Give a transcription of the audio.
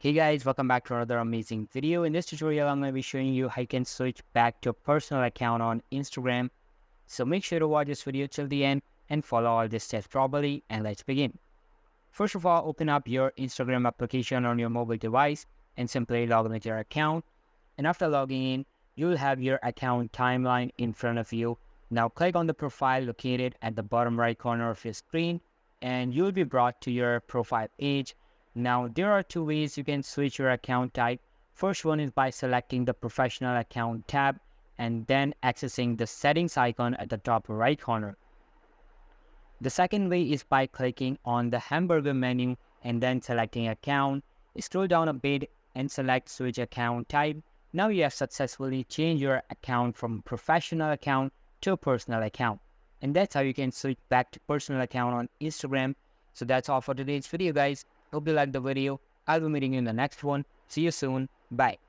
Hey guys, welcome back to another amazing video. In this tutorial, I'm going to be showing you how you can switch back to a personal account on Instagram. So make sure to watch this video till the end and follow all the steps properly, and let's begin. First of all, open up your Instagram application on your mobile device and simply log in with your account. And after logging in, you'll have your account timeline in front of you. Now click on the profile located at the bottom right corner of your screen and you'll be brought to your profile page. Now, there are two ways you can switch your account type. First one is by selecting the professional account tab and then accessing the settings icon at the top right corner. The second way is by clicking on the hamburger menu and then selecting account. Scroll down a bit and select switch account type. Now you have successfully changed your account from professional account to a personal account. And that's how you can switch back to personal account on Instagram. So that's all for today's video, guys. Hope you liked the video. I'll be meeting you in the next one. See you soon. Bye.